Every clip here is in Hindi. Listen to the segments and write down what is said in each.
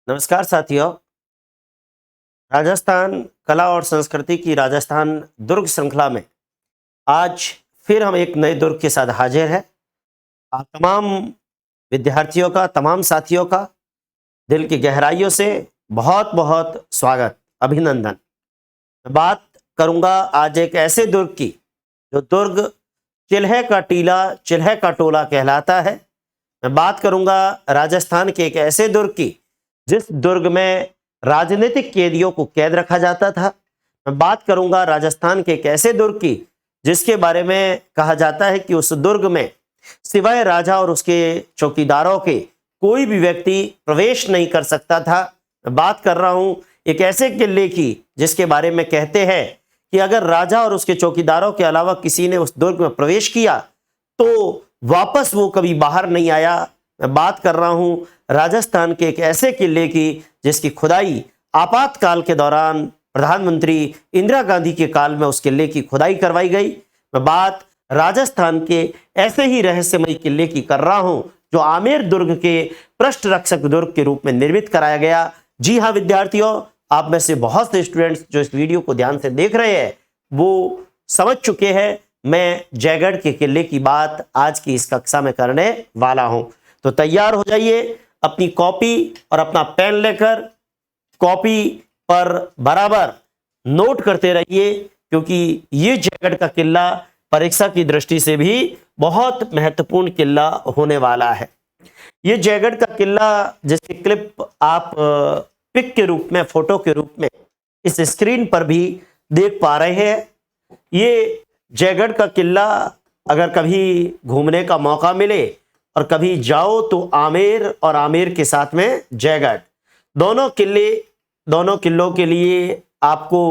नमस्कार साथियों। राजस्थान कला और संस्कृति की राजस्थान दुर्ग श्रृंखला में आज फिर हम एक नए दुर्ग के साथ हाजिर हैं। आप तमाम विद्यार्थियों का, तमाम साथियों का दिल की गहराइयों से बहुत बहुत स्वागत, अभिनंदन। मैं बात करूंगा आज एक ऐसे दुर्ग की जो दुर्ग चिल्हे का टीला, चिल्हे का टोला कहलाता है। मैं बात करूंगा राजस्थान के एक ऐसे दुर्ग की जिस दुर्ग में राजनीतिक कैदियों को कैद रखा जाता था। मैं बात करूंगा राजस्थान के एक ऐसे दुर्ग की जिसके बारे में कहा जाता है कि उस दुर्ग में सिवाय राजा और उसके चौकीदारों के कोई भी व्यक्ति प्रवेश नहीं कर सकता था। मैं बात कर रहा हूं एक ऐसे किले की जिसके बारे में कहते हैं कि अगर राजा और उसके चौकीदारों के अलावा किसी ने उस दुर्ग में प्रवेश किया तो वापस वो कभी बाहर नहीं आया। मैं बात कर रहा हूं राजस्थान के एक ऐसे किले की जिसकी खुदाई आपातकाल के दौरान प्रधानमंत्री इंदिरा गांधी के काल में उस किले की खुदाई करवाई गई। मैं बात राजस्थान के ऐसे ही रहस्यमयी किले की कर रहा हूं जो आमेर दुर्ग के पृष्ठ रक्षक दुर्ग के रूप में निर्मित कराया गया। जी हाँ विद्यार्थियों, आप में से बहुत से स्टूडेंट्स जो इस वीडियो को ध्यान से देख रहे हैं वो समझ चुके हैं मैं जयगढ़ के किले की बात आज की इस कक्षा में करने वाला हूं। तो तैयार हो जाइए, अपनी कॉपी और अपना पेन लेकर कॉपी पर बराबर नोट करते रहिए, क्योंकि ये जयगढ़ का किला परीक्षा की दृष्टि से भी बहुत महत्वपूर्ण किला होने वाला है। ये जयगढ़ का किला जिसकी क्लिप आप पिक के रूप में, फोटो के रूप में इस स्क्रीन पर भी देख पा रहे हैं। ये जयगढ़ का किला अगर कभी घूमने का मौका मिले और कभी जाओ तो आमेर और आमेर के साथ में जयगढ़, दोनों किलों के लिए आपको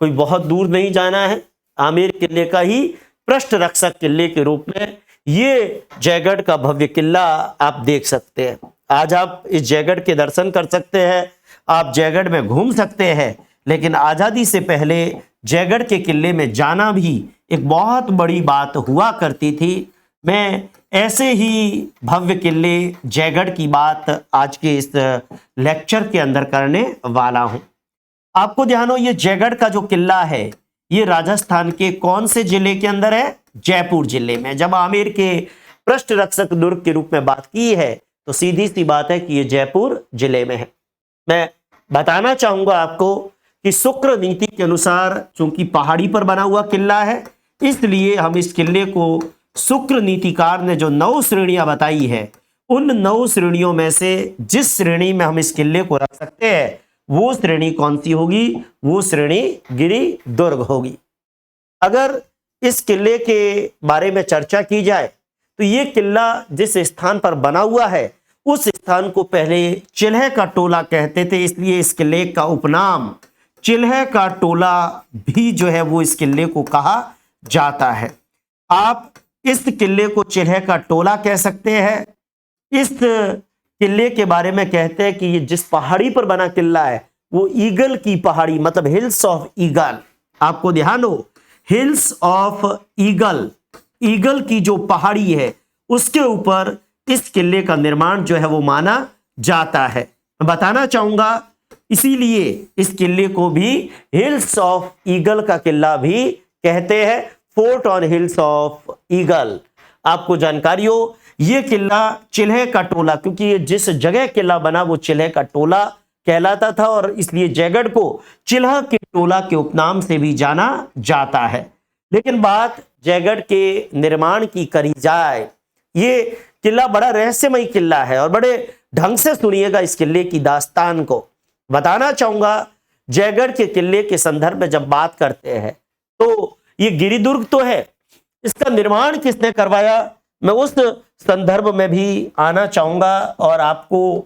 कोई बहुत दूर नहीं जाना है। आमेर किले का ही पृष्ठ रक्षक किले के रूप में ये जयगढ़ का भव्य किला आप देख सकते हैं। आज आप इस जयगढ़ के दर्शन कर सकते हैं, आप जयगढ़ में घूम सकते हैं, लेकिन आज़ादी से पहले जयगढ़ के किले में जाना भी एक बहुत बड़ी बात हुआ करती थी। मैं ऐसे ही भव्य किले जयगढ़ की बात आज के इस लेक्चर के अंदर करने वाला हूं। आपको ध्यान हो, ये जयगढ़ का जो किला है ये राजस्थान के कौन से जिले के अंदर है? जयपुर जिले में। जब आमेर के पृष्ठ रक्षक दुर्ग के रूप में बात की है तो सीधी सी बात है कि ये जयपुर जिले में है। मैं बताना चाहूंगा आपको कि शुक्र नीति के अनुसार चूंकि पहाड़ी पर बना हुआ किला है, इसलिए हम इस किले को शुक्र नीतिकार ने जो 9 श्रेणियां बताई है उन 9 श्रेणियों में से जिस श्रेणी में हम इस किले को रख सकते हैं वो श्रेणी कौन सी होगी? वो श्रेणी गिरि दुर्ग होगी। अगर इस किले के बारे में चर्चा की जाए तो ये किला जिस स्थान पर बना हुआ है उस स्थान को पहले चिल्हे का टोला कहते थे, इसलिए इस किले का उपनाम चिल्हे का टोला भी जो है वो इस किले को कहा जाता है। आप इस किले को चिल्हे का टोला कह सकते हैं। इस किले के बारे में कहते हैं कि ये जिस पहाड़ी पर बना किला है वो ईगल की पहाड़ी, मतलब हिल्स ऑफ ईगल। आपको ध्यान हो, हिल्स ऑफ ईगल, ईगल की जो पहाड़ी है उसके ऊपर इस किले का निर्माण जो है वो माना जाता है। मैं बताना चाहूंगा इसीलिए इस किले को भी हिल्स ऑफ ईगल का किला भी कहते हैं, fort on hills of eagle. आपको जानकारी हो, यह किला चिल्हे का टोला, क्योंकि ये जिस जगह किला बना वो चिल्हे का टोला कहलाता था और इसलिए जयगढ़ को चिल्हा के टोला के उपनाम से भी जाना जाता है। लेकिन बात जयगढ़ के निर्माण की करी जाए, ये किला बड़ा रहस्यमयी किला है और बड़े ढंग से सुनिएगा इस किले की दास्तान को। बताना चाहूंगा जयगढ़ के किले के संदर्भ में जब बात करते हैं तो ये गिरिदुर्ग तो है, इसका निर्माण किसने करवाया मैं उस संदर्भ में भी आना चाहूंगा और आपको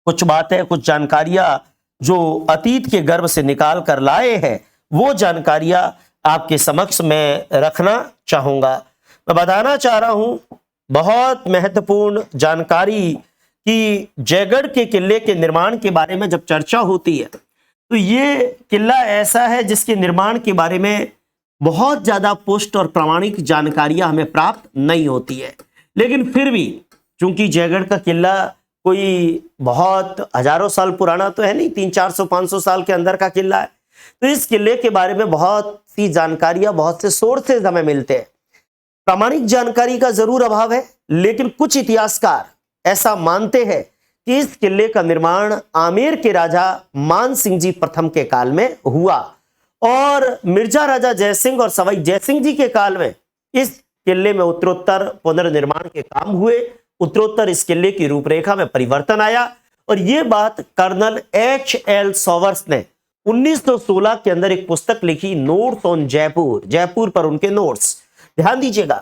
कुछ बातें, कुछ जानकारियां जो अतीत के गर्भ से निकाल कर लाए हैं वो जानकारियां आपके समक्ष में रखना चाहूंगा। मैं बताना चाह रहा हूं बहुत महत्वपूर्ण जानकारी कि जयगढ़ के किले के निर्माण के बारे में जब चर्चा होती है तो ये किला ऐसा है जिसके निर्माण के बारे में बहुत ज्यादा पुष्ट और प्रामाणिक जानकारियां हमें प्राप्त नहीं होती है। लेकिन फिर भी चूंकि जयगढ़ का किला कोई बहुत हजारों साल पुराना तो है नहीं, 300-400-500 साल के अंदर का किला है। तो इस किले के बारे में बहुत सी जानकारियां, बहुत से सोर्सेज हमें मिलते हैं। प्रामाणिक जानकारी का जरूर अभाव है, लेकिन कुछ इतिहासकार ऐसा मानते हैं कि इस किले का निर्माण आमेर के राजा मान सिंह जी प्रथम के काल में हुआ और मिर्जा राजा जयसिंह और सवाई जयसिंह जी के काल में इस किले में उत्तरोत्तर पुनर्निर्माण के काम हुए। उत्तरोत्तर इस किले की रूपरेखा में परिवर्तन आया और यह बात कर्नल H.L. सॉवर्स ने 1916 के अंदर एक पुस्तक लिखी, नोट्स ऑन जयपुर, जयपुर पर उनके नोट्स। ध्यान दीजिएगा,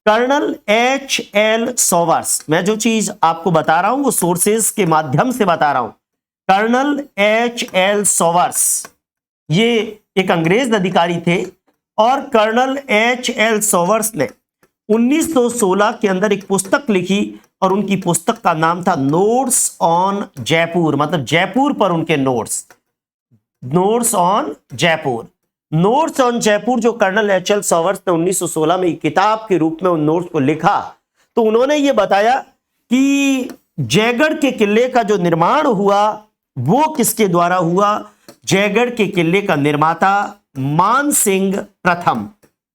कर्नल H.L. सॉवर्स, मैं जो चीज आपको बता रहा हूं वो सोर्सेस के माध्यम से बता रहा हूं। Colonel H.L. सॉवर्स ये एक अंग्रेज अधिकारी थे और कर्नल H.L. सॉवर्स ने 1916 के अंदर एक पुस्तक लिखी और उनकी पुस्तक का नाम था नोट्स ऑन जयपुर, मतलब जयपुर पर उनके notes, notes on Jaipur. Notes on Jaipur जो कर्नल H.L. सॉवर्स ने 1916 में किताब के रूप में उन नोट्स को लिखा, तो उन्होंने ये बताया कि जयगढ़ के किले का जो निर्माण हुआ वो किसके द्वारा हुआ। जयगढ़ के किले का निर्माता मान सिंह प्रथम,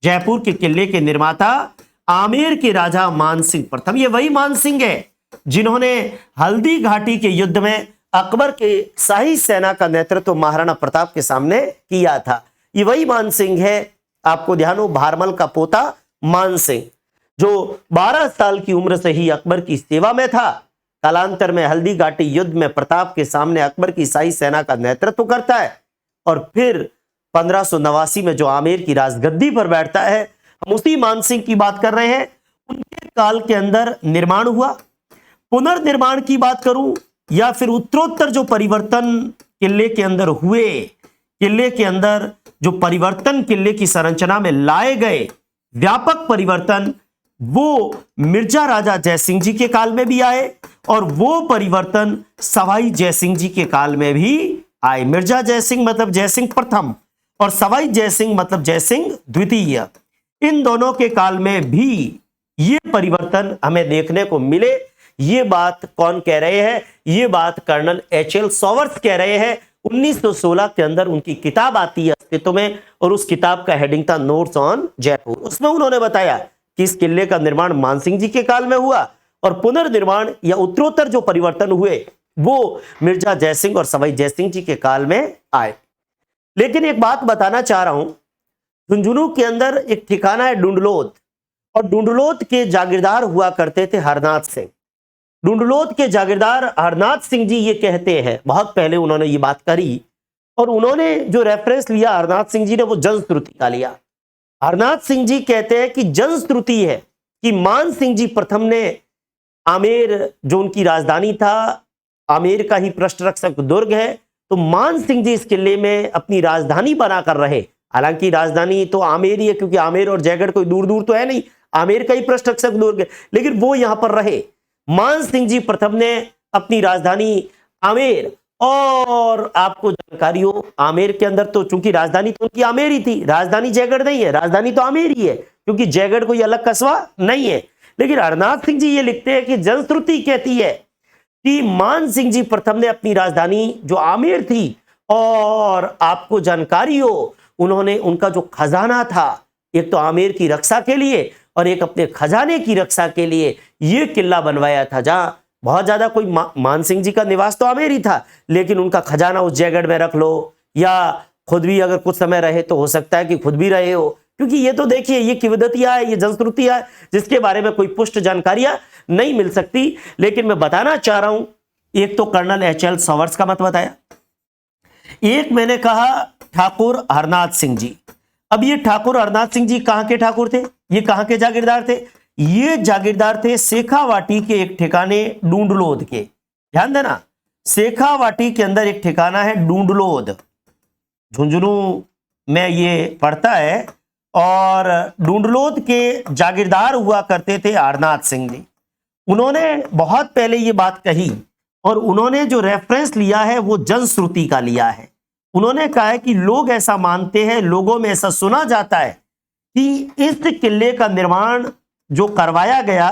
जयपुर के किले के निर्माता आमेर के राजा मान सिंह प्रथम। ये वही मान सिंह है जिन्होंने हल्दी घाटी के युद्ध में अकबर के शाही सेना का नेतृत्व महाराणा प्रताप के सामने किया था। ये वही मान सिंह है, आपको ध्यान हो, भारमल का पोता मान सिंह, जो 12 साल की उम्र से ही अकबर की सेवा में था। कालांतर में हल्दी घाटी युद्ध में प्रताप के सामने अकबर की शाही सेना का नेतृत्व करता है और फिर 1589 में जो आमेर की राजगद्दी पर बैठता है, हम उसी मान सिंह की बात कर रहे हैं। उनके काल के अंदर निर्माण हुआ। पुनर्निर्माण की बात करूं या फिर उत्तरोत्तर जो परिवर्तन किले के अंदर हुए, किले के अंदर जो परिवर्तन किले की संरचना में लाए गए, व्यापक परिवर्तन, वो मिर्जा राजा जयसिंह जी के काल में भी आए और वो परिवर्तन सवाई जयसिंह जी के काल में भी आए। मिर्जा जयसिंह मतलब जयसिंह प्रथम और सवाई जयसिंह मतलब जयसिंह द्वितीय, इन दोनों के काल में भी ये परिवर्तन हमें देखने को मिले। ये बात कौन कह रहे हैं? ये बात कर्नल H.L. सॉवर्स कह रहे हैं। 1916 के अंदर उनकी किताब आती है अस्तित्व में और उस किताब का हेडिंग था नोट्स ऑन जयपुर। उसमें उन्होंने बताया कि इस किले का निर्माण मान सिंह जी के काल में हुआ और पुनर्निर्माण या उत्तरोत्तर जो परिवर्तन हुए वो मिर्जा जयसिंह और सवाई जयसिंह जी के काल में आए। लेकिन एक बात बताना चाह रहा हूं, झुंझुनू के अंदर एक ठिकाना है डुंडलोद और डुंडलोद के जागीरदार हुआ करते थे हरनाथ सिंह। डुंडलोद के जागीरदार हरनाथ सिंह जी ये कहते हैं, बहुत पहले उन्होंने ये बात करी और उन्होंने जो रेफरेंस लिया हरनाथ सिंह जी ने वो जनश्रुति का लिया। हरनाथ सिंह जी कहते हैं कि जनश्रुति है कि मान सिंह जी प्रथम ने आमेर जो उनकी राजधानी था, आमेर का ही पृष्ठरक्षक दुर्ग है, तो मान सिंह जी इस किले में अपनी राजधानी बनाकर रहे। हालांकि राजधानी तो आमेर ही है क्योंकि आमेर और जयगढ़ कोई दूर दूर तो है नहीं, आमेर का ही पृष्ठरक्षक दुर्ग है, लेकिन वो यहां पर रहे। मान सिंह जी प्रथम ने अपनी राजधानी आमेर, और आपको जानकारी हो आमेर के अंदर तो चूंकि राजधानी तो उनकी आमेर ही थी, राजधानी जयगढ़ नहीं है, राजधानी तो आमेर ही है क्योंकि जयगढ़ कोई अलग कस्बा नहीं है। लेकिन हरनाथ सिंह जी ये लिखते हैं कि जनश्रुति कहती है कि मान सिंह जी प्रथम ने अपनी राजधानी जो आमेर थी, और आपको जानकारी हो उन्होंने उनका जो खजाना था, एक तो आमेर की रक्षा के लिए और एक अपने खजाने की रक्षा के लिए ये किला बनवाया था, जहां बहुत ज्यादा कोई मान सिंह जी का निवास तो आमेर ही था, लेकिन उनका खजाना उस जयगढ़ में रख लो या खुद भी अगर कुछ समय रहे तो हो सकता है कि खुद भी रहे हो, क्योंकि ये तो देखिए ये किवदतियां है, ये जनश्रुतियां है जिसके बारे में कोई पुष्ट जानकारियां नहीं मिल सकती। लेकिन मैं बताना चाह रहा हूं, एक तो कर्नल H.L. सॉवर्स का मत बताया, एक मैंने कहा ठाकुर हरनाथ सिंह जी। अब ये ठाकुर हरनाथ सिंह जी कहां के ठाकुर थे? ये कहां के जागीरदार थे? ये जागीरदार थे शेखावाटी के एक ठिकाने डूंडलोद के। ध्यान देना, शेखावाटी के अंदर एक ठिकाना है डूंडलोद, झुंझुनू में ये पड़ता है, और डूंडलोद के जागीरदार हुआ करते थे हरनाथ सिंह जी। उन्होंने बहुत पहले ये बात कही और उन्होंने जो रेफरेंस लिया है वो जनश्रुति का लिया है। उन्होंने कहा है कि लोग ऐसा मानते हैं, लोगों में ऐसा सुना जाता है कि इस किले का निर्माण जो करवाया गया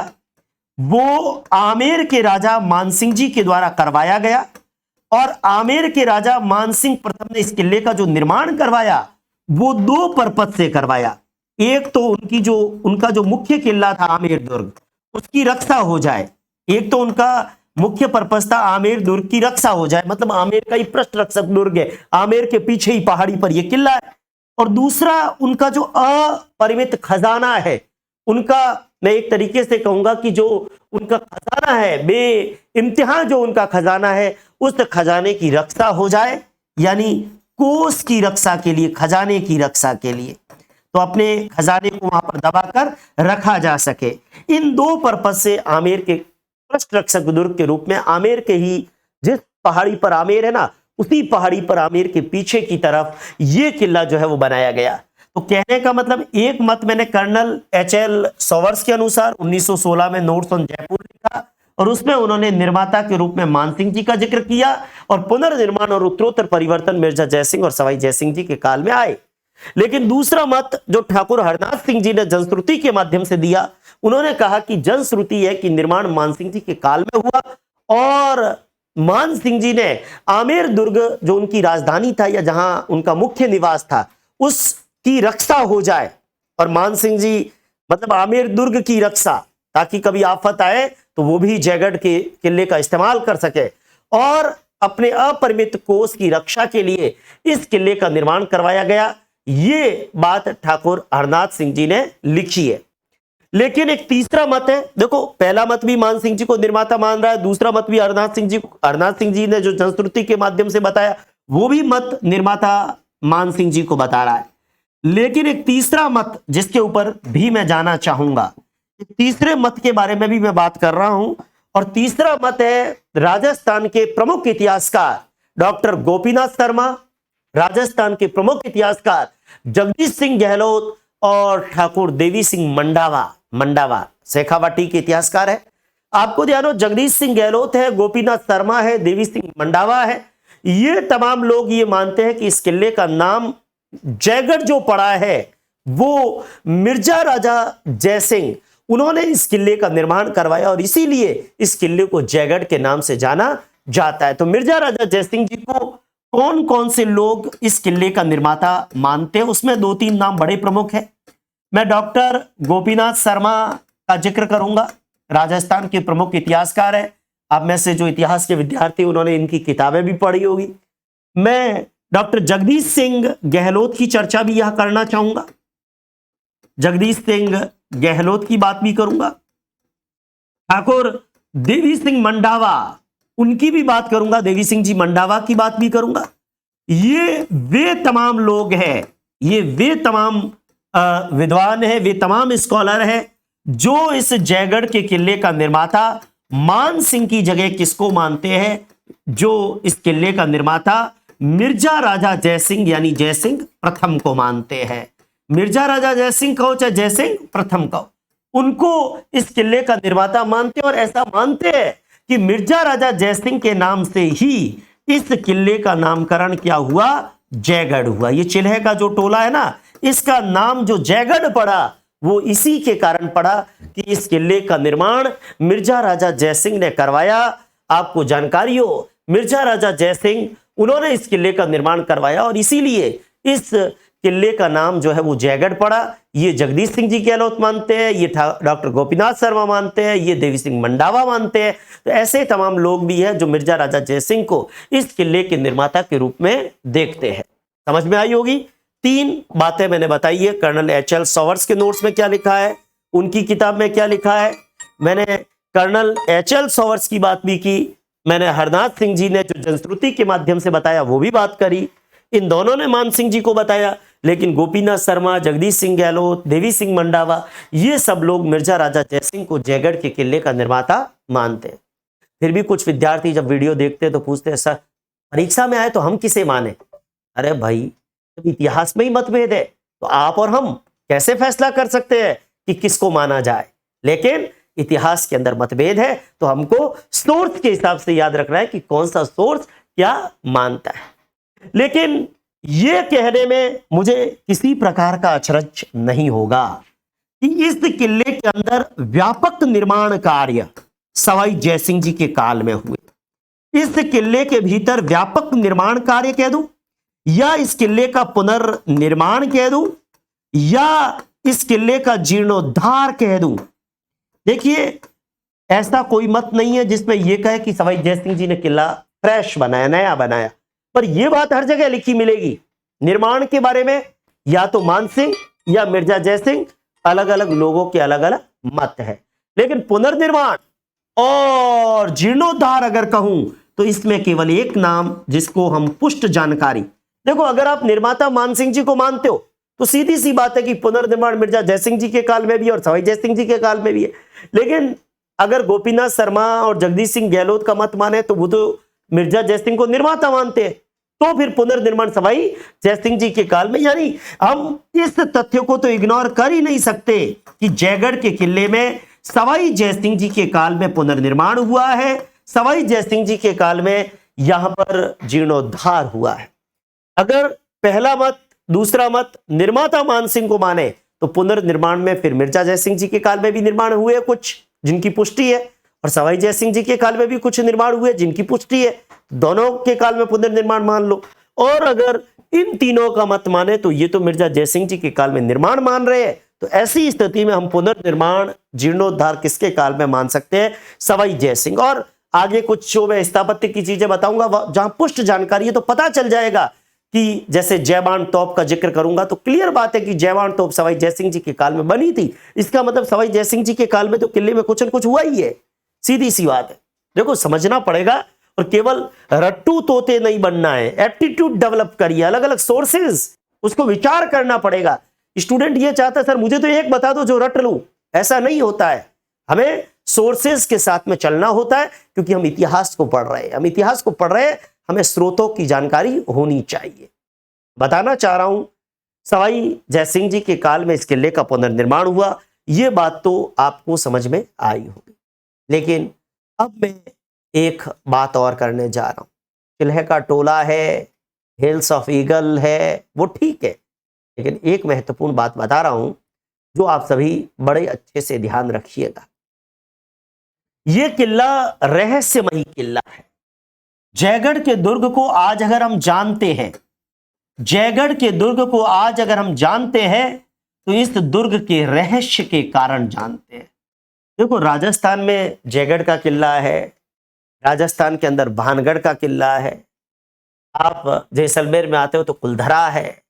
वो आमेर के राजा मानसिंह जी के द्वारा करवाया गया। और आमेर के राजा मानसिंह प्रथम ने इस किले का जो निर्माण करवाया वो दो पर्पज से करवाया। एक तो उनका जो मुख्य किला था आमेर दुर्ग, उसकी रक्षा हो जाए। एक तो उनका मुख्य पर्पज था आमेर दुर्ग की रक्षा हो जाए, मतलब आमेर का ही पृष्ठ रक्षक दुर्ग है, आमेर के पीछे ही पहाड़ी पर यह किला है। और दूसरा उनका जो अपरिमित खजाना है, उनका मैं एक तरीके से कहूंगा कि जो उनका खजाना है, बेइम्तिहा जो उनका खजाना है, उस खजाने की रक्षा हो जाए, यानी कोष की रक्षा के लिए, खजाने की रक्षा के लिए, तो अपने खजाने को वहां पर दबाकर रखा जा सके। इन दो पर्पज से आमेर के पृष्ठ रक्षक दुर्ग के रूप में आमेर के ही, जिस पहाड़ी पर आमेर है ना, उसी पहाड़ी पर आमेर के पीछे की तरफ ये किला जो है वो बनाया गया। तो कहने का मतलब, एक मत मैंने कर्नल एच.एल. सॉवर्स के अनुसार 1916 में नोट्स ऑन जयपुर लिखा और उसमें उन्होंने निर्माता के रूप में मानसिंह जी का जिक्र किया और पुनर्निर्माण और उत्तरोत्तर परिवर्तन मिर्जा जयसिंह और सवाई जयसिंह जी के काल में आए। लेकिन दूसरा मत जो ठाकुर हरनाथ सिंह जी ने जनश्रुति के माध्यम से दिया, उन्होंने कहा कि जनश्रुति है कि निर्माण मानसिंह जी के काल में हुआ और मान सिंह जी ने आमेर दुर्ग जो उनकी राजधानी था या जहां उनका मुख्य निवास था, उसकी रक्षा हो जाए। और मान सिंह जी मतलब आमेर दुर्ग की रक्षा, ताकि कभी आफत आए तो वो भी जयगढ़ के किले का इस्तेमाल कर सके। और अपने अपरिमित कोष की रक्षा के लिए इस किले का निर्माण करवाया गया। ये बात ठाकुर हरनाथ सिंह जी ने लिखी है। लेकिन एक तीसरा मत है, देखो पहला मत भी मान सिंह जी को निर्माता मान रहा है, दूसरा मत भी हरनाथ सिंह जी ने जो जनश्रुति के माध्यम से बताया वो भी मत निर्माता मान सिंह जी को बता रहा है। लेकिन एक तीसरा मत जिसके ऊपर भी मैं जाना चाहूंगा, तीसरे मत के बारे में भी मैं बात कर रहा हूं, और तीसरा मत है राजस्थान के प्रमुख इतिहासकार डॉक्टर गोपीनाथ शर्मा, राजस्थान के प्रमुख इतिहासकार जगदीश सिंह गहलोत और ठाकुर देवी सिंह मंडावा शेखावाटी के इतिहासकार है। आपको ध्यान हो, जगदीश सिंह गहलोत है, गोपीनाथ शर्मा है, देवी सिंह मंडावा है। ये तमाम लोग ये मानते हैं कि इस किले का नाम जयगढ़ जो पड़ा है वो मिर्जा राजा जयसिंह, उन्होंने इस किले का निर्माण करवाया और इसीलिए इस किले को जयगढ़ के नाम से जाना जाता है। तो मिर्जा राजा जयसिंह जी को कौन कौन से लोग इस किले का निर्माता मानते हैं, उसमें दो तीन नाम बड़े प्रमुख हैं। मैं डॉक्टर गोपीनाथ शर्मा का जिक्र करूंगा, राजस्थान के प्रमुख इतिहासकार है। आप में से जो इतिहास के विद्यार्थी उन्होंने इनकी किताबें भी पढ़ी होगी। मैं डॉक्टर जगदीश सिंह गहलोत की चर्चा भी यहां करना चाहूंगा, जगदीश सिंह गहलोत की बात भी करूंगा। ठाकुर देवी सिंह मंडावा, उनकी भी बात करूंगा, देवी सिंह जी मंडावा की बात भी करूंगा। ये वे तमाम लोग हैं, ये वे तमाम विद्वान हैं, वे तमाम स्कॉलर हैं जो इस जयगढ़ के किले का निर्माता मान सिंह की जगह किसको मानते हैं, जो इस किले का निर्माता मिर्जा राजा जयसिंह यानी जयसिंह प्रथम को मानते हैं। मिर्जा राजा जयसिंह कहो चाहे जयसिंह प्रथम कहो, उनको इस किले का निर्माता मानते हैं और ऐसा मानते हैं कि मिर्जा राजा जयसिंह के नाम से ही इस किले का नामकरण क्या हुआ, जयगढ़ हुआ। ये चिल्हे का जो टोला है ना, इसका नाम जो जयगढ़ पड़ा वो इसी के कारण पड़ा कि इस किले का निर्माण मिर्जा राजा जयसिंह ने करवाया। आपको जानकारी हो, मिर्जा राजा जयसिंह उन्होंने इस किले का निर्माण करवाया और इसीलिए इस किले का नाम जो है वो जयगढ़ पड़ा। ये जगदीश सिंह जी गहलोत मानते हैं, ये डॉक्टर गोपीनाथ शर्मा मानते हैं, ये देवी सिंह मंडावा मानते हैं। तो ऐसे तमाम लोग भी हैं जो मिर्जा राजा जयसिंह को इस किले के निर्माता के रूप में देखते हैं। समझ में आई होगी। तीन बातें मैंने बताई है, कर्नल एच.एल. सॉवर्स के नोट्स में क्या लिखा है, उनकी किताब में क्या लिखा है, मैंने कर्नल एच.एल. सॉवर्स की बात भी की, मैंने हरनाथ सिंह जी ने जो जनश्रुति के माध्यम से बताया वो भी बात करी। इन दोनों ने मान सिंह जी को बताया, लेकिन गोपीनाथ शर्मा, जगदीश सिंह गहलोत, देवी सिंह मंडावा, ये सब लोग मिर्जा राजा जयसिंह को जयगढ़ के किले का निर्माता मानते हैं। फिर भी कुछ विद्यार्थी जब वीडियो देखते हैं तो पूछते हैं, सर परीक्षा में आए तो हम किसे माने? अरे भाई, जब इतिहास में ही मतभेद है तो आप और हम कैसे फैसला कर सकते हैं कि किसको माना जाए? लेकिन इतिहास के अंदर मतभेद है तो हमको सोर्स के हिसाब से याद रखना है कि कौन सा सोर्स क्या मानता है। लेकिन यह कहने में मुझे किसी प्रकार का अचरज नहीं होगा कि इस किले के अंदर व्यापक निर्माण कार्य सवाई जयसिंह जी के काल में हुए। इस किले के भीतर व्यापक निर्माण कार्य कह दूं, या इस किले का पुनर्निर्माण कह दूं, या इस किले का जीर्णोद्धार कह दूं। देखिए, ऐसा कोई मत नहीं है जिसमें यह कहे कि सवाई जयसिंह जी ने किला फ्रेश बनाया, नया बनाया, पर यह बात हर जगह लिखी मिलेगी। निर्माण के बारे में या तो मानसिंह या मिर्जा जयसिंह, अलग अलग लोगों के अलग अलग मत है। लेकिन पुनर्निर्माण और जीर्णोद्धार अगर कहूं तो इसमें केवल एक नाम जिसको हम पुष्ट जानकारी। देखो, अगर आप निर्माता मानसिंह जी को मानते हो तो सीधी सी बात है कि पुनर्निर्माण मिर्जा जयसिंह जी के काल में भी और सवाई जयसिंह जी के काल में भी है। लेकिन अगर गोपीनाथ शर्मा और जगदीश सिंह गहलोत का मत माने तो वो तो मिर्जा जयसिंह को निर्माता मानते हैं, तो फिर पुनर्निर्माण सवाई जयसिंह जी के काल में। यानी हम इस तथ्य को तो इग्नोर कर ही नहीं सकते कि जयगढ़ के किले में सवाई जयसिंह जी के काल में पुनर्निर्माण हुआ है, सवाई जयसिंह जी के काल में यहां पर जीर्णोद्धार हुआ है। अगर पहला मत, दूसरा मत निर्माता मानसिंह को माने तो पुनर्निर्माण में फिर मिर्जा जयसिंह जी के काल में भी निर्माण हुए कुछ जिनकी पुष्टि है, और सवाई जयसिंह जी के काल में भी कुछ निर्माण हुए जिनकी पुष्टि है। दोनों के काल में पुनर्निर्माण मान लो। और अगर इन तीनों का मत माने तो ये तो मिर्जा जयसिंह जी के काल में निर्माण मान रहे हैं, तो ऐसी स्थिति में हम पुनर्निर्माण जीर्णोद्धार किसके काल में मान सकते हैं? सवाई जयसिंह। और आगे कुछ जो मैं स्थापत्य की चीजें बताऊंगा जहां पुष्ट जानकारी है तो पता चल जाएगा कि जैसे जयबान तोप का जिक्र करूंगा तो क्लियर बात है कि जयबान तोप सवाई जयसिंह जी के काल में बनी थी। इसका मतलब सवाई जयसिंह जी के काल में तो किले में कुछ न कुछ हुआ ही है, सीधी सी बात है। देखो, समझना पड़ेगा और केवल रट्टू तोते नहीं बनना है, एप्टीट्यूड डेवलप करिए, अलग अलग सोर्सेज उसको विचार करना पड़ेगा। स्टूडेंट ये चाहता है सर मुझे तो एक बता दो जो रट लूं, ऐसा नहीं होता है। हमें सोर्सेज के साथ में चलना होता है क्योंकि हम इतिहास को पढ़ रहे हैं, हमें स्रोतों की जानकारी होनी चाहिए। बताना चाह रहा हूं, सवाई जयसिंह जी के काल में इस किले का पुनर्निर्माण हुआ, यह बात तो आपको समझ में आई होगी। लेकिन अब मैं एक बात और करने जा रहा हूं। चिल्हे का टोला है, हिल्स ऑफ ईगल है, वो ठीक है, लेकिन एक महत्वपूर्ण बात बता रहा हूं जो आप सभी बड़े अच्छे से ध्यान रखिएगा। यह किला रहस्यमयी किला है। जयगढ़ के दुर्ग को आज अगर हम जानते हैं, तो इस दुर्ग के रहस्य के कारण जानते हैं। देखो, राजस्थान में जयगढ़ का किला है, राजस्थान के अंदर भानगढ़ का किला है, आप जैसलमेर में आते हो तो कुलधरा है।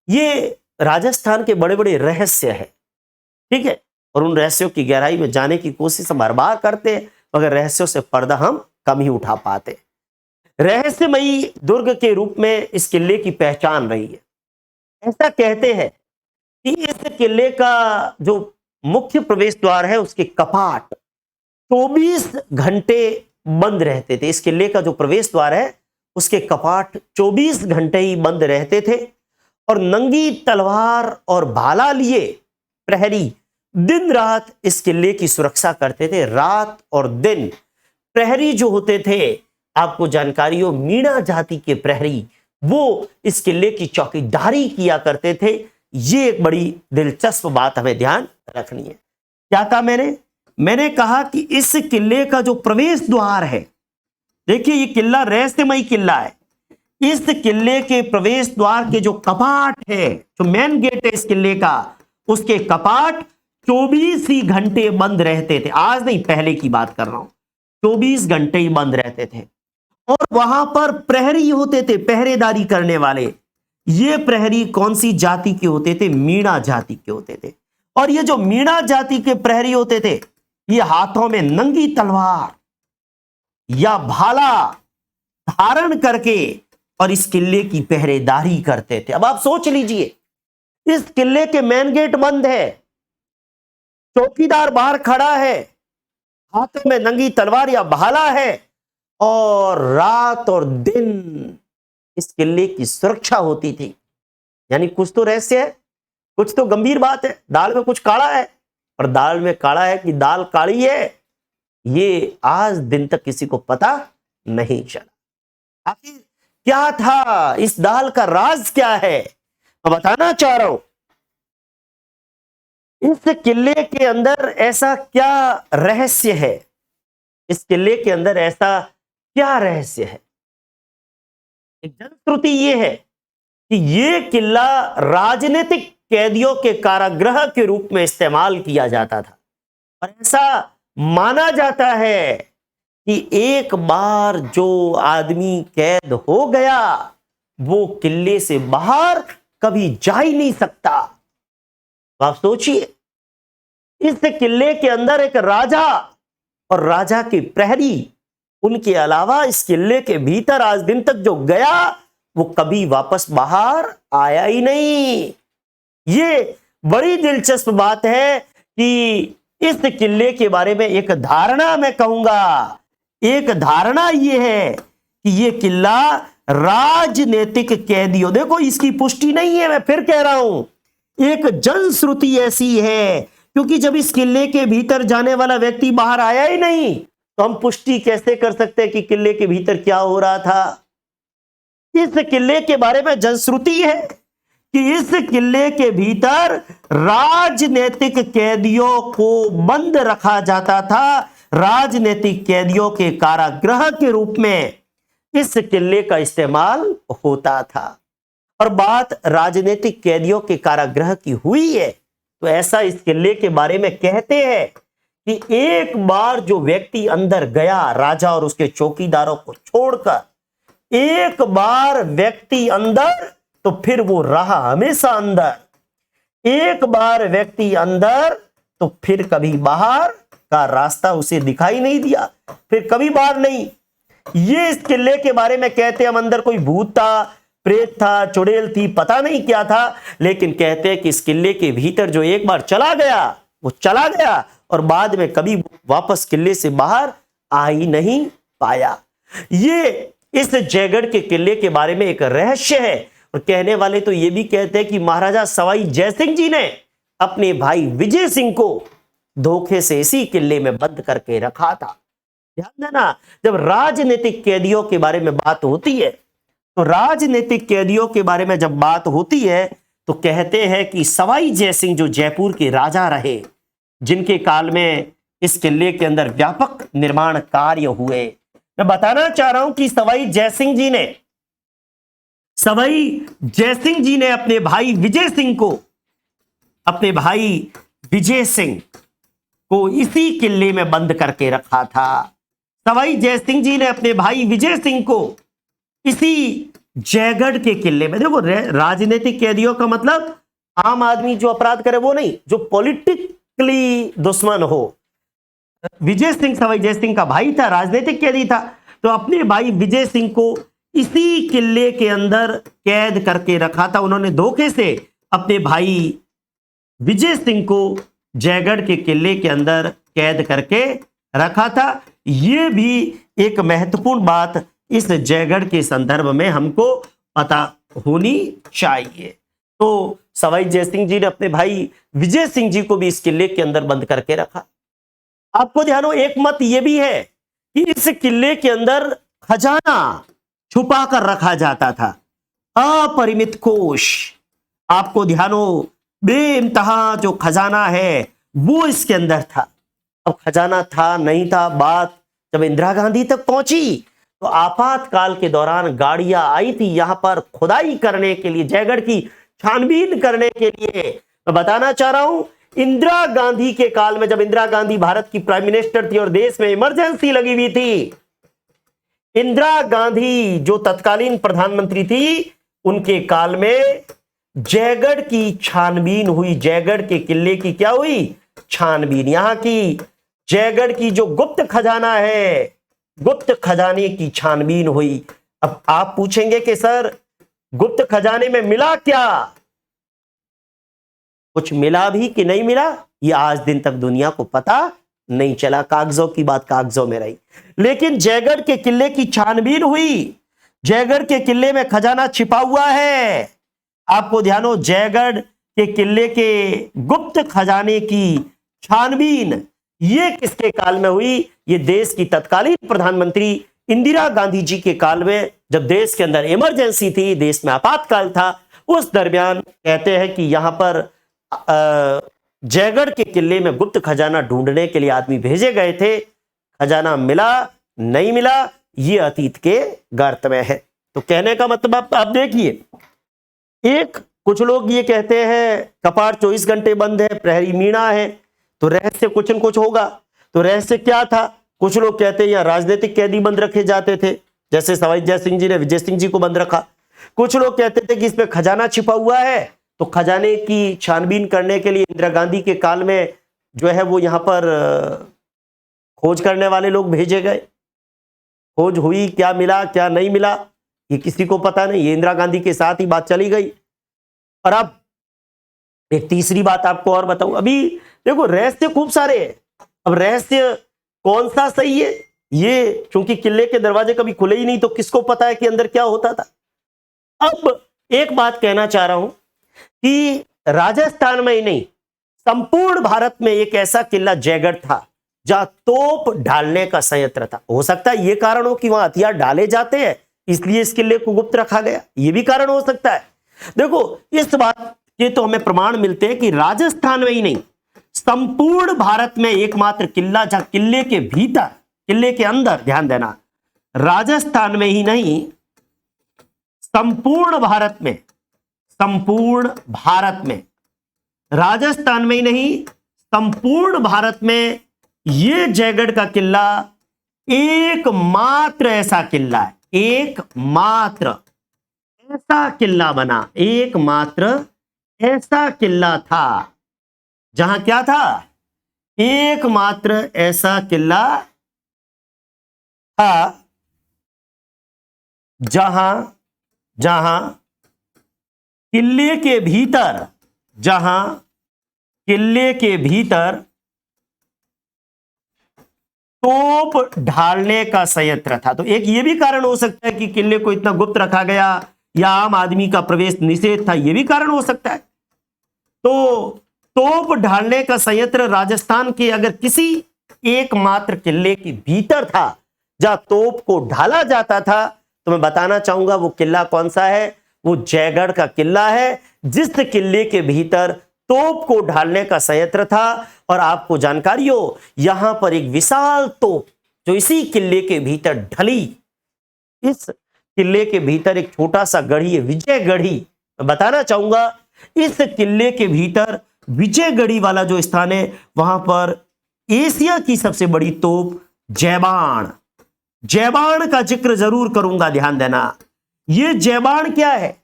ये राजस्थान के बड़े बड़े रहस्य है, ठीक है, और उन रहस्यों की गहराई में जाने की कोशिश हम हर बार करते हैं, मगर रहस्यों से पर्दा हम कम ही उठा पाते। रहस्यमयी दुर्ग के रूप में इस किले की पहचान रही है। ऐसा कहते हैं कि इस किले का जो मुख्य प्रवेश द्वार है उसके कपाट 24 घंटे बंद रहते थे। इस किले का जो प्रवेश द्वार है उसके कपाट 24 घंटे ही बंद रहते थे, और नंगी तलवार और भाला लिए प्रहरी दिन रात इस किले की सुरक्षा करते थे। रात और दिन प्रहरी जो होते थे, आपको जानकारी हो, मीणा जाति के प्रहरी वो इस किले की चौकीदारी किया करते थे। ये एक बड़ी दिलचस्प बात हमें ध्यान रखनी है। क्या कहा मैंने कहा कि इस किले का जो प्रवेश द्वार है, देखिए ये किला रहस्यमयी किला है, इस किले के प्रवेश द्वार के जो कपाट है, जो मेन गेट है इस किले का, उसके कपाट 24 ही घंटे बंद रहते थे। आज नहीं, पहले की बात कर रहा हूं, 24 घंटे ही बंद रहते थे। और वहां पर प्रहरी होते थे, पहरेदारी करने वाले। ये प्रहरी कौन सी जाति के होते थे? मीणा जाति के होते थे। और ये जो मीणा जाति के प्रहरी होते थे, ये हाथों में नंगी तलवार या भाला धारण करके और इस किले की पहरेदारी करते थे। अब आप सोच लीजिए, इस किले के मेन गेट बंद है, चौकीदार बाहर खड़ा है, हाथों में नंगी तलवार या भाला है, और रात और दिन इस किले की सुरक्षा होती थी। यानी कुछ तो रहस्य है, कुछ तो गंभीर बात है। दाल में कुछ काला है, और दाल में काला है कि दाल काली है, ये आज दिन तक किसी को पता नहीं चला। आखिर क्या था, इस दाल का राज क्या है, मैं बताना चाह रहा हूं। इस किले के अंदर ऐसा क्या रहस्य है? इस किले के अंदर ऐसा क्या रहस्य है? एक जनश्रुति ये है कि ये किला राजनीतिक कैदियों के कारागृह के रूप में इस्तेमाल किया जाता था और ऐसा माना जाता है कि एक बार जो आदमी कैद हो गया वो किले से बाहर कभी जा ही नहीं सकता। तो आप सोचिए, इस किले के अंदर एक राजा और राजा के प्रहरी, उनके अलावा इस किले के भीतर आज दिन तक जो गया वो कभी वापस बाहर आया ही नहीं। ये बड़ी दिलचस्प बात है कि इस किले के बारे में एक धारणा मैं कहूंगा, एक धारणा ये है कि ये किला राजनीतिक कैदियों, देखो इसकी पुष्टि नहीं है, मैं फिर कह रहा हूं, एक जनश्रुति ऐसी है, क्योंकि जब इस किले के भीतर जाने वाला व्यक्ति बाहर आया ही नहीं तो हम पुष्टि कैसे कर सकते हैं कि किले के भीतर क्या हो रहा था। इस किले के बारे में जनश्रुति है कि इस किले के भीतर राजनीतिक कैदियों को बंद रखा जाता था, राजनीतिक कैदियों के कारागृह के रूप में इस किले का इस्तेमाल होता था। और बात राजनीतिक कैदियों के कारागृह की हुई है तो ऐसा इस किले के बारे में कहते हैं कि एक बार जो व्यक्ति अंदर गया, राजा और उसके चौकीदारों को छोड़कर, एक बार व्यक्ति अंदर तो फिर वो रहा हमेशा अंदर। एक बार व्यक्ति अंदर तो फिर कभी बाहर का रास्ता उसे दिखाई नहीं दिया, फिर कभी बाहर नहीं। ये इस किले के बारे में कहते हैं। हम अंदर कोई भूत था, प्रेत था, चुड़ैल थी, पता नहीं क्या था, लेकिन कहते हैं कि इस किले के भीतर जो एक बार चला गया वो चला गया और बाद में कभी वापस किले से बाहर आ ही नहीं पाया। ये इस जयगढ़ के किले के बारे में एक रहस्य है। और कहने वाले तो ये भी कहते हैं कि महाराजा सवाई जयसिंह जी ने अपने भाई विजय सिंह को धोखे से इसी किले में बंद करके रखा था। ध्यान देना, जब राजनीतिक कैदियों के बारे में बात होती है तो राजनीतिक कैदियों के बारे में जब बात होती है तो कहते हैं कि सवाई जयसिंह जो जयपुर के राजा रहे, जिनके काल में इस किले के अंदर व्यापक निर्माण कार्य हुए, मैं बताना चाह रहा हूं कि सवाई जयसिंह जी ने अपने भाई विजय सिंह को इसी किले में बंद करके रखा था। सवाई जयसिंह जी ने अपने भाई विजय सिंह को इसी जयगढ़ के किले में, देखो राजनीतिक कैदियों का मतलब आम आदमी जो अपराध करे वो नहीं, जो पॉलिटिकली दुश्मन हो। विजय सिंह सवाई जय सिंह का भाई था, राजनीतिक कैदी था, तो अपने भाई विजय सिंह को इसी किले के अंदर कैद करके रखा था। उन्होंने धोखे से अपने भाई विजय सिंह को जयगढ़ के किले के अंदर कैद करके रखा था। यह भी एक महत्वपूर्ण बात इस जयगढ़ के संदर्भ में हमको पता होनी चाहिए। तो सवाई जयसिंह जी ने अपने भाई विजय सिंह जी को भी इस किले के अंदर बंद करके रखा। आपको ध्यान हो, एक मत यह भी है कि इस किले के अंदर खजाना छुपा कर रखा जाता था, अपरिमित कोष। आपको ध्यान हो, बेइंतहा जो खजाना है वो इसके अंदर था। अब खजाना था नहीं था, बात जब इंदिरा गांधी तक पहुंची तो आपातकाल के दौरान गाड़ियां आई थी यहां पर खुदाई करने के लिए, जयगढ़ की छानबीन करने के लिए। मैं बताना चाह रहा हूं, इंदिरा गांधी के काल में, जब इंदिरा गांधी भारत की प्राइम मिनिस्टर थी और देश में इमरजेंसी लगी हुई थी, इंदिरा गांधी जो तत्कालीन प्रधानमंत्री थी, उनके काल में जयगढ़ की छानबीन हुई। जयगढ़ के किले की क्या हुई? छानबीन। यहां की जयगढ़ की जो गुप्त खजाना है, गुप्त खजाने की छानबीन हुई। अब आप पूछेंगे कि सर गुप्त खजाने में मिला क्या? कुछ मिला भी कि नहीं मिला, ये आज दिन तक दुनिया को पता नहीं चला। कागजों की बात कागजों में रही। लेकिन जयगढ़ के किले की छानबीन हुई। जयगढ़ के किले में खजाना छिपा हुआ है। आपको ध्यान हो, जयगढ़ के किले के गुप्त खजाने की छानबीन ये किसके काल में हुई? ये देश की तत्कालीन प्रधानमंत्री इंदिरा गांधी जी के काल में, जब देश के अंदर इमरजेंसी थी, देश में आपातकाल था, उस दरमियान कहते हैं कि यहां पर जयगढ़ के किले में गुप्त खजाना ढूंढने के लिए आदमी भेजे गए थे, खजाना मिला नहीं मिला, ये अतीत के गर्त में है। तो कहने का मतलब आप देखिए, एक कुछ लोग ये कहते हैं कपाट 24 घंटे बंद है, प्रहरी मीणा है, तो रहस्य कुछ न कुछ होगा। तो रहस्य क्या था? कुछ लोग कहते हैं यहाँ राजनीतिक कैदी बंद रखे जाते थे, जैसे सवाई जय सिंह जी ने विजय सिंह जी को बंद रखा। कुछ लोग कहते थे कि इसमें खजाना छिपा हुआ है, तो खजाने की छानबीन करने के लिए इंदिरा गांधी के काल में जो है वो यहाँ पर खोज करने वाले लोग भेजे गए। खोज हुई, क्या मिला क्या नहीं मिला ये किसी को पता नहीं, ये इंदिरा गांधी के साथ ही बात चली गई। और अब एक तीसरी बात आपको और बताऊं, अभी देखो रहस्य खूब सारे हैं, अब रहस्य कौन सा सही है ये, क्योंकि किले के दरवाजे कभी खुले ही नहीं, तो किसको पता है कि अंदर क्या होता था। अब एक बात कहना चाह रहा हूं कि राजस्थान में ही नहीं, संपूर्ण भारत में एक ऐसा किला जयगढ़ था जहां तोप ढालने का संयंत्र था। हो सकता है ये कारण हो कि वहां हथियार डाले जाते हैं, इसलिए इस किले को गुप्त रखा गया, ये भी कारण हो सकता है। देखो इस बात के तो हमें प्रमाण मिलते हैं कि राजस्थान में ही नहीं, संपूर्ण भारत में एकमात्र किला जहां किले के भीतर, किले के अंदर, ध्यान देना, राजस्थान में ही नहीं संपूर्ण भारत में, संपूर्ण भारत में, राजस्थान में ही नहीं संपूर्ण भारत में यह जयगढ़ का किला एकमात्र ऐसा किला है, एकमात्र ऐसा किला बना, एकमात्र ऐसा किला था जहां क्या था, एकमात्र ऐसा किला था जहां किले के भीतर, जहां किले के भीतर तोप ढालने का संयंत्र था। तो एक ये भी कारण हो सकता है कि किले को इतना गुप्त रखा गया या आम आदमी का प्रवेश निषेध था, ये भी कारण हो सकता है। तो तोप ढालने का संयंत्र राजस्थान के अगर किसी एकमात्र किले के भीतर था जहां तोप को ढाला जाता था, तो मैं बताना चाहूंगा वो किला कौन सा है, वो जयगढ़ का किला है, जिस किले के भीतर तोप को ढालने का संयंत्र था। और आपको जानकारी हो, यहां पर एक विशाल तोप जो इसी किले के भीतर ढली, इस किले के भीतर एक छोटा सा गढ़ी है, विजयगढ़ी। मैं बताना चाहूंगा इस किले के भीतर विजयगढ़ी वाला जो स्थान है, वहां पर एशिया की सबसे बड़ी तोप जयबाण, जयबाण का जिक्र जरूर करूंगा, ध्यान देना। ये जयबाण क्या है?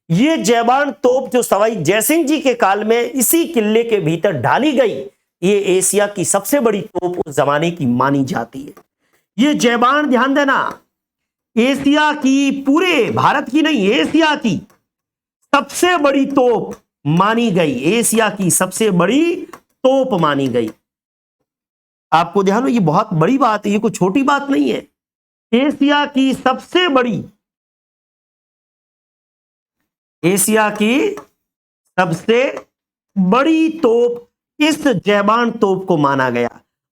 ये जयबाण तोप जो सवाई जयसिंह जी के काल में इसी किले के भीतर डाली गई, ये एशिया की सबसे बड़ी तोप उस जमाने की मानी जाती है। ये जयबाण, ध्यान देना, एशिया की, पूरे भारत की नहीं, एशिया की सबसे बड़ी तोप मानी गई, एशिया की सबसे बड़ी तोप मानी गई। आपको ध्यान हो, ये बहुत बड़ी बात है, ये कोई छोटी बात नहीं है। एशिया की सबसे बड़ी, एशिया की सबसे बड़ी तोप इस जयबाण तोप को माना गया।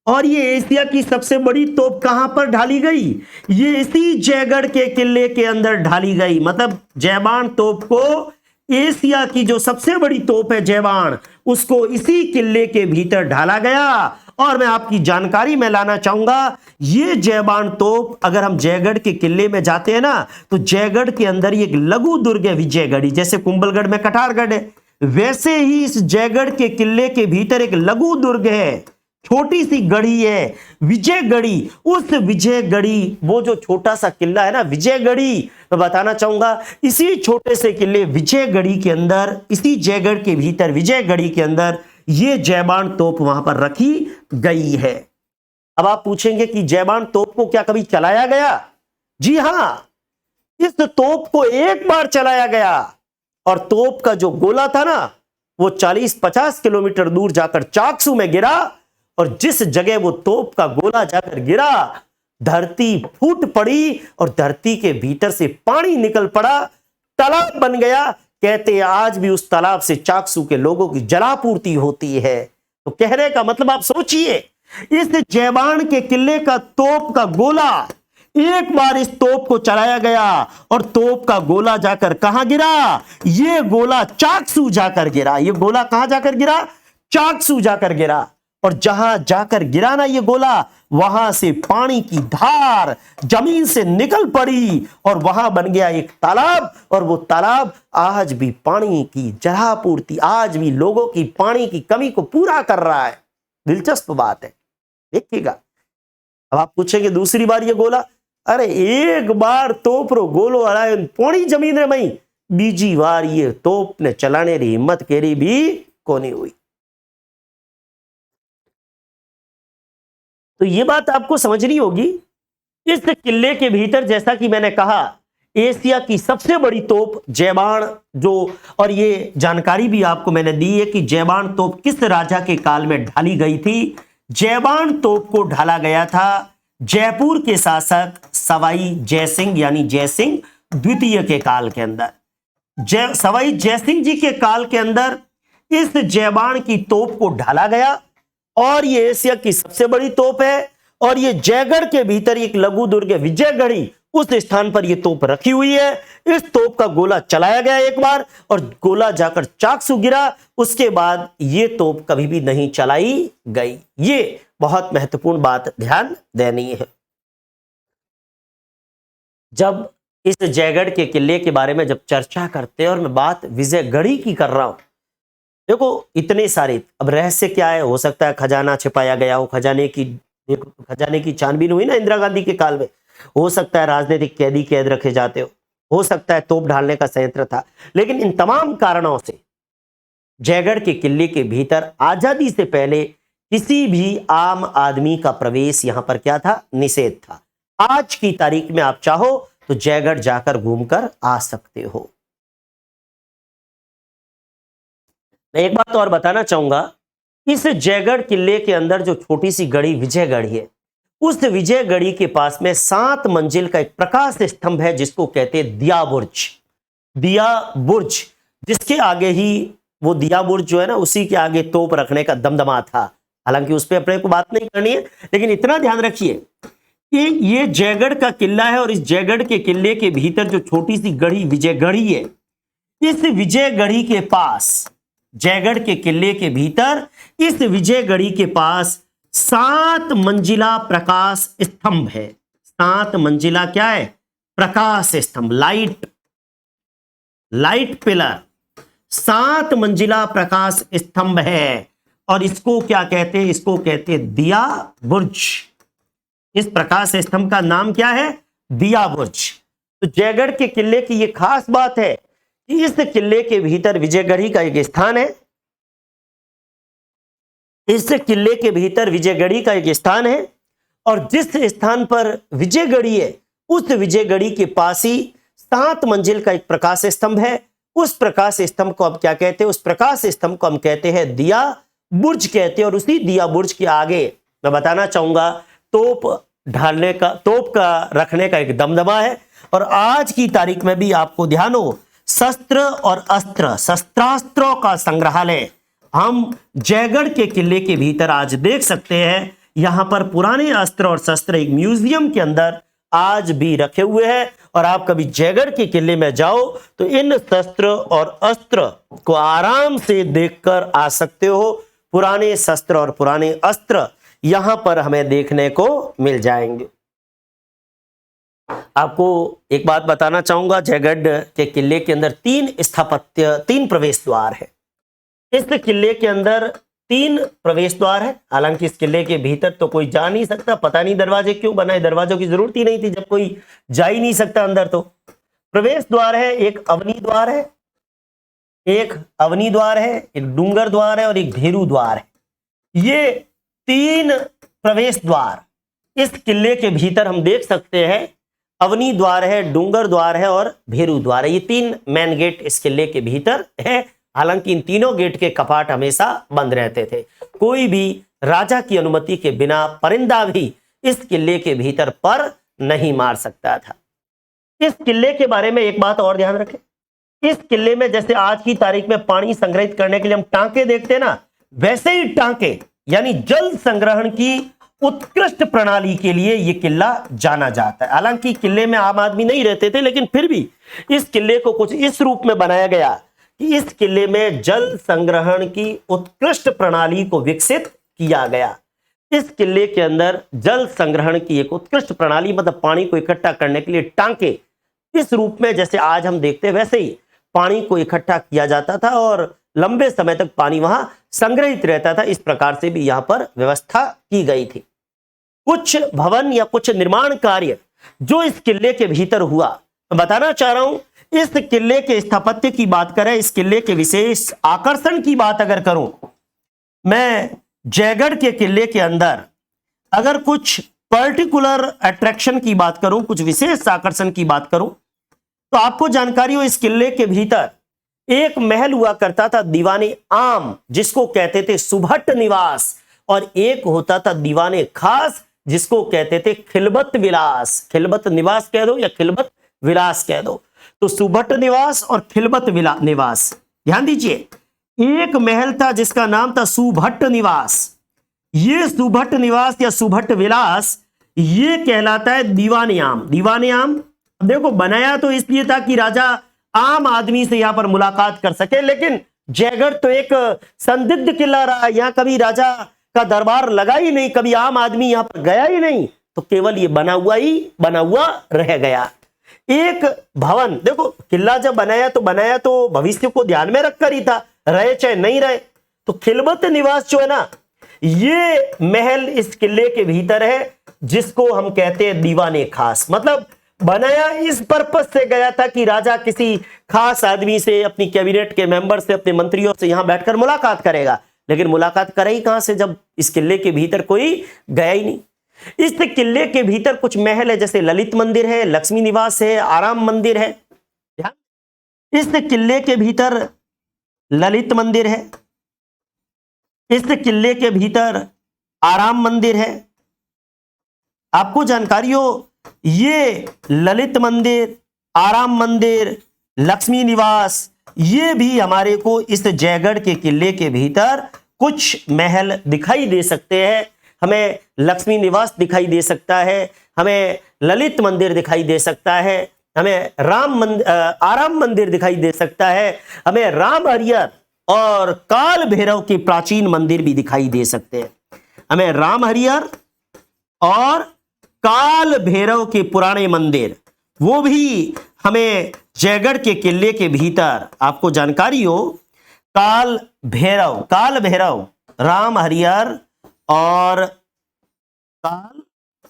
और ये एशिया की सबसे बड़ी तोप कहां पर ढाली गई? ये इसी जयगढ़ के किले के अंदर ढाली गई। मतलब जयबाण तोप को, एशिया की जो सबसे बड़ी तोप है जयबाण, उसको इसी किले के भीतर ढाला गया। और मैं आपकी जानकारी में लाना चाहूंगा, ये जयबाण तोप, अगर हम जयगढ़ के किले में जाते हैं ना, तो जयगढ़ के अंदर एक लघु दुर्ग है विजयगढ़ी, जैसे कुंभलगढ़ में कटारगढ़ है, वैसे ही इस जयगढ़ के किले के भीतर एक लघु दुर्ग है, छोटी सी गढ़ी है विजयगढ़ी। उस विजयगढ़ी, वो जो छोटा सा किला है ना विजयगढ़ी, मैं बताना चाहूंगा इसी छोटे से किले विजयगढ़ी के अंदर, इसी जयगढ़ के भीतर विजयगढ़ी के अंदर ये जयबाण तोप वहां पर रखी गई है। अब आप पूछेंगे कि जयबाण तोप को क्या कभी चलाया गया? जी हां, इस तोप को एक बार चलाया गया, और तोप का जो गोला था ना, वो 40-50 किलोमीटर दूर जाकर चाकसू में गिरा। और जिस जगह वो तोप का गोला जाकर गिरा, धरती फूट पड़ी और धरती के भीतर से पानी निकल पड़ा, तालाब बन गया। कहते हैं आज भी उस तालाब से चाकसू के लोगों की जलापूर्ति होती है। तो कहने का मतलब आप सोचिए, इस जयबाण के किले का तोप का गोला, एक बार इस तोप को चलाया गया और तोप का गोला जाकर कहां गिरा? ये गोला चाकसू जाकर गिरा। ये गोला कहां जाकर गिरा? चाकसू जाकर गिरा, और जहां जाकर गिरा ना ये गोला, वहां से पानी की धार जमीन से निकल पड़ी और वहां बन गया एक तालाब, और वो तालाब आज भी पानी की जलापूर्ति, आज भी लोगों की पानी की कमी को पूरा कर रहा है। दिलचस्प बात है, देखिएगा। अब आप पूछेंगे दूसरी बार ये गोला, अरे एक बार तोप रो गोलो हराए पोणी जमीन रे मई, बीजी बार ये तोप ने चलाने री हिम्मत केरी भी कोनी हुई। तो ये बात आपको समझनी होगी। इस किले के भीतर, जैसा कि मैंने कहा, एशिया की सबसे बड़ी तोप जयबान, जो, और ये जानकारी भी आपको मैंने दी है कि जयबान तोप किस राजा के काल में ढाली गई थी। जयबान तोप को ढाला गया था जयपुर के शासक सवाई जयसिंह यानी जयसिंह द्वितीय के काल के अंदर। सवाई जयसिंह जी के काल के अंदर इस जयबान की तोप को ढाला गया, और ये एशिया की सबसे बड़ी तोप है। और ये जयगढ़ के भीतर एक लघु दुर्ग विजयगढ़ी, उस स्थान पर ये तोप रखी हुई है। इस तोप का गोला चलाया गया एक बार, और गोला जाकर चाकसू गिरा, उसके बाद ये तोप कभी भी नहीं चलाई गई। ये बहुत महत्वपूर्ण बात ध्यान देनी है। जब इस जयगढ़ के किले के बारे में जब चर्चा करते हैं, और मैं बात विजयगढ़ी की कर रहा हूं, देखो इतने सारे, अब रहस्य क्या है, हो सकता है खजाना छिपाया गया हो, खजाने की छानबीन हुई ना इंदिरा गांधी के काल में, हो सकता है राजनीतिक कैदी कैद रखे जाते हो सकता है तोप ढालने का संयंत्र था। लेकिन इन तमाम कारणों से जयगढ़ के किले के भीतर आजादी से पहले किसी भी आम आदमी का प्रवेश यहां पर क्या था, निषेध था। आज की तारीख में आप चाहो तो जयगढ़ जाकर घूमकर आ सकते हो। मैं एक बात और बताना चाहूंगा, इस जयगढ़ किले के अंदर जो छोटी सी गढ़ी विजयगढ़ी है, उस विजयगढ़ी के पास में 7 मंजिल का एक प्रकाश स्तंभ है, जिसको कहते हैं दिया बुर्ज। दिया बुर्ज, जिसके आगे ही वो दिया बुर्ज जो है ना, उसी के आगे तोप रखने का दमदमा था। हालांकि उस पर अपने को बात नहीं करनी है, लेकिन इतना ध्यान रखिए कि ये जयगढ़ का किला है, और इस जयगढ़ के किले के भीतर जो छोटी सी गढ़ी विजयगढ़ी है, इस विजयगढ़ी के पास, जयगढ़ के किले के भीतर इस विजयगढ़ी के पास 7 मंजिला प्रकाश स्तंभ है। 7 मंजिला क्या है, प्रकाश स्तंभ, लाइट पिलर, 7 मंजिला प्रकाश स्तंभ है। और इसको क्या कहते हैं, इसको कहते हैं दिया बुर्ज। इस प्रकाश स्तंभ का नाम क्या है, दिया बुर्ज। तो जयगढ़ के किले की यह खास बात है कि इस किले के भीतर विजयगढ़ी का एक स्थान है। इस किले के भीतर विजयगढ़ी का एक स्थान है, और जिस स्थान पर विजयगढ़ी है, उस विजयगढ़ी के पास ही 7 मंजिल का एक प्रकाश स्तंभ है। उस प्रकाश स्तंभ को अब क्या कहते हैं, उस प्रकाश स्तंभ को हम कहते हैं दिया बुर्ज कहते हैं। और उसी दिया बुर्ज के आगे मैं बताना चाहूंगा, तोप ढालने का, तोप का रखने का एक दमदमा है। और आज की तारीख में भी आपको ध्यान हो, शस्त्र और अस्त्र, शस्त्रास्त्रों का संग्रहालय हम जयगढ़ के किले के भीतर आज देख सकते हैं। यहां पर पुराने अस्त्र और शस्त्र एक म्यूजियम के अंदर आज भी रखे हुए हैं, और आप कभी जयगढ़ के किले में जाओ तो इन शस्त्र और अस्त्र को आराम से देखकर आ सकते हो। पुराने शस्त्र और पुराने अस्त्र यहां पर हमें देखने को मिल जाएंगे। आपको एक बात बताना चाहूंगा, जयगढ़ के किले के अंदर 3 प्रवेश द्वार है। इस किले के अंदर 3 प्रवेश द्वार है। हालांकि इस किले के भीतर तो कोई जा नहीं सकता, पता नहीं दरवाजे क्यों बनाए, दरवाजों की जरूरत ही नहीं थी जब कोई जा ही नहीं सकता अंदर। तो प्रवेश द्वार है, एक अवनी द्वार है, एक डूंगर द्वार है, और एक भेरू द्वार है। ये 3 प्रवेश द्वार इस किले के भीतर हम देख सकते हैं। अवनी द्वार है, डूंगर द्वार है, और भेरू द्वार है। ये 3 मेन गेट इस किले के भीतर है। हालांकि इन तीनों गेट के कपाट हमेशा बंद रहते थे। कोई भी राजा की अनुमति के बिना परिंदा भी इस किले के भीतर पर नहीं मार सकता था। इस किले के बारे में एक बात और ध्यान रखें, इस किले में जैसे आज की तारीख में पानी संग्रहित करने के लिए हम टांके देखते हैं ना, वैसे ही टांके यानी जल संग्रहण की उत्कृष्ट प्रणाली के लिए यह किला जाना जाता है। हालांकि किले में आम आदमी नहीं रहते थे, लेकिन फिर भी इस किले को कुछ इस रूप में बनाया गया कि इस किले में जल संग्रहण की उत्कृष्ट प्रणाली को विकसित किया गया। इस किले के अंदर जल संग्रहण की एक उत्कृष्ट प्रणाली, मतलब पानी को इकट्ठा करने के लिए टांके इस रूप में जैसे आज हम देखते हैं वैसे ही पानी को इकट्ठा किया जाता था और लंबे समय तक पानी वहां संग्रहित रहता था। इस प्रकार से भी यहां पर व्यवस्था की गई थी। कुछ भवन या कुछ निर्माण कार्य जो इस किले के भीतर हुआ, मैं बताना चाह रहा हूं, इस किले के स्थापत्य की बात करें, इस किले के विशेष आकर्षण की बात अगर करूं, मैं जयगढ़ के किले के अंदर अगर कुछ पर्टिकुलर अट्रैक्शन की बात करूं, कुछ विशेष आकर्षण की बात करूं, तो आपको जानकारी हो इस किले के भीतर एक महल हुआ करता था दीवाने आम, जिसको कहते थे सुभट निवास, और एक होता था दीवाने खास, जिसको कहते थे खिलबत विलास। खिलबत निवास कह दो या खिलबत विलास कह दो, तो सुभट निवास और खिलबत निवास। ध्यान दीजिए, एक महल था जिसका नाम था सुभट निवास। ये सुभट निवास या सुभट विलास ये कहलाता है दीवाने आम। दीवाने आम देखो बनाया तो इसलिए था कि राजा आम आदमी से यहां पर मुलाकात कर सके, लेकिन जयगढ़ तो एक संदिग्ध किला रहा, यहां कभी राजा का दरबार लगा ही नहीं, कभी आम आदमी यहां पर गया ही नहीं, तो केवल ये बना हुआ रह गया। एक भवन, देखो किला जब बनाया तो भविष्य को ध्यान में रखकर ही था, रहे चाहे नहीं रहे। तो खिलबत निवास जो है ना, ये महल इस किले के भीतर है, जिसको हम कहते हैं दीवाने खास। मतलब बनाया इस पर्पस से गया था कि राजा किसी खास आदमी से, अपनी कैबिनेट के मेंबर से, अपने मंत्रियों से यहां बैठकर मुलाकात करेगा, लेकिन मुलाकात करे ही कहां से जब इस किले के भीतर कोई गया ही नहीं। इस किले के भीतर कुछ महल है, जैसे ललित मंदिर है, लक्ष्मी निवास है, आराम मंदिर है। इस किले के भीतर ललित मंदिर है, इस किले के भीतर आराम मंदिर है। आपको जानकारी हो, ये ललित मंदिर, आराम मंदिर, लक्ष्मी निवास, ये भी हमारे को इस जयगढ़ के किले के भीतर कुछ महल दिखाई दे सकते हैं। हमें लक्ष्मी निवास दिखाई दे सकता है, हमें ललित मंदिर दिखाई दे सकता है, हमें आराम मंदिर दिखाई दे सकता है, हमें राम हरिहर और काल भैरव के प्राचीन मंदिर भी दिखाई दे सकते हैं। हमें राम हरिहर और काल भैरव के पुराने मंदिर, वो भी हमें जयगढ़ के किले के भीतर, आपको जानकारी हो, काल भैरव, राम हरिहर और काल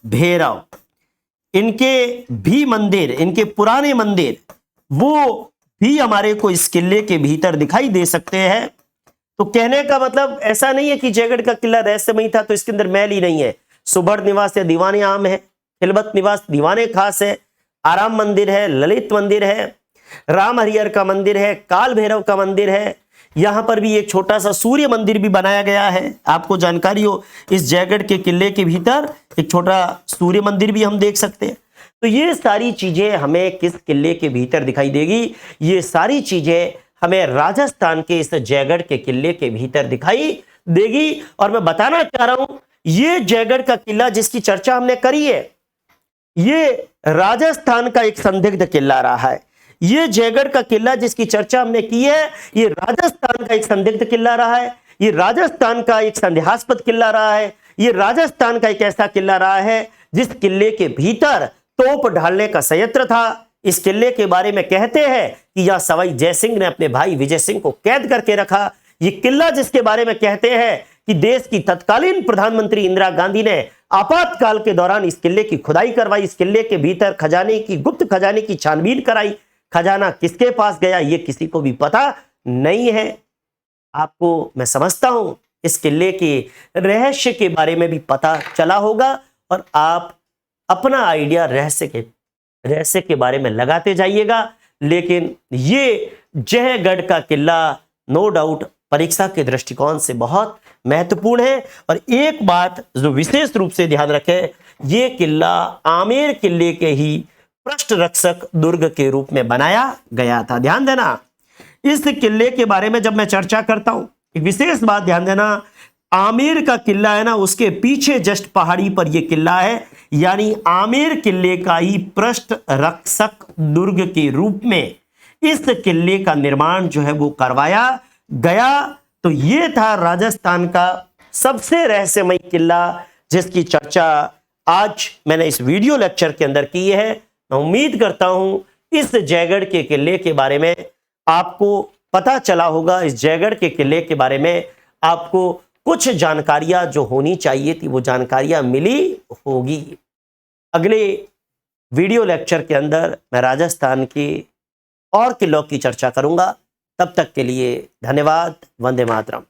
भैरव, इनके भी मंदिर, इनके पुराने मंदिर, वो भी हमारे को इस किले के भीतर दिखाई दे सकते हैं। तो कहने का मतलब ऐसा नहीं है कि जयगढ़ का किला रहस्यमयी था तो इसके अंदर महल ही नहीं है। सुभट निवास या दीवाने आम है, खिलबत निवास दीवाने खास है, आराम मंदिर है, ललित मंदिर है, राम हरिहर का मंदिर है, काल भैरव का मंदिर है। यहां पर भी एक छोटा सा सूर्य मंदिर भी बनाया गया है। आपको जानकारी हो, इस जयगढ़ के किले के भीतर एक छोटा सूर्य मंदिर भी हम देख सकते हैं। तो ये सारी चीजें हमें किस किले के भीतर दिखाई देगी? ये सारी चीजें हमें राजस्थान के इस जयगढ़ के किले के भीतर दिखाई देगी। और मैं बताना चाह रहा हूं, ये जयगढ़ का किला जिसकी चर्चा हमने करी है, ये राजस्थान का एक संदिग्ध किला रहा है। ये जयगढ़ का किला जिसकी चर्चा हमने की है, ये राजस्थान का एक संदिग्ध किला रहा है, ये राजस्थान का एक संदेहास्पद किला रहा है, ये राजस्थान का एक ऐसा किला रहा है जिस किले के भीतर तोप ढालने का संयंत्र था। इस किले के बारे में कहते हैं कि यह सवाई जयसिंह ने अपने भाई विजय सिंह को कैद करके रखा। ये किला जिसके बारे में कहते हैं कि देश की तत्कालीन प्रधानमंत्री इंदिरा गांधी ने आपातकाल के दौरान इस किले की खुदाई करवाई, इस किले के भीतर गुप्त खजाने की छानबीन कराई। खजाना किसके पास गया ये किसी को भी पता नहीं है। आपको मैं समझता हूं इस किले के रहस्य के बारे में भी पता चला होगा और आप अपना आइडिया रहस्य के बारे में लगाते जाइएगा। लेकिन ये जयगढ़ का किला नो डाउट परीक्षा के दृष्टिकोण से बहुत महत्वपूर्ण है। और एक बात जो विशेष रूप से ध्यान रखें, ये किला आमेर किले के ही पृष्ठ रक्षक दुर्ग के रूप में बनाया गया था। ध्यान देना, इस किले के बारे में जब मैं चर्चा करता हूं, एक विशेष बात ध्यान देना, आमेर का किला है ना, उसके पीछे जस्ट पहाड़ी पर यह किला है, यानी आमेर किले का ही पृष्ठ रक्षक दुर्ग के रूप में इस किले का निर्माण जो है वो करवाया गया। तो ये था राजस्थान का सबसे रहस्यमय किला जिसकी चर्चा आज मैंने इस वीडियो लेक्चर के अंदर की है। मैं उम्मीद करता हूं इस जयगढ़ के किले के बारे में आपको पता चला होगा, इस जयगढ़ के किले के बारे में आपको कुछ जानकारियां जो होनी चाहिए थी वो जानकारियां मिली होगी। अगले वीडियो लेक्चर के अंदर मैं राजस्थान की और किलों की चर्चा करूंगा। तब तक के लिए धन्यवाद। वंदे मातरम।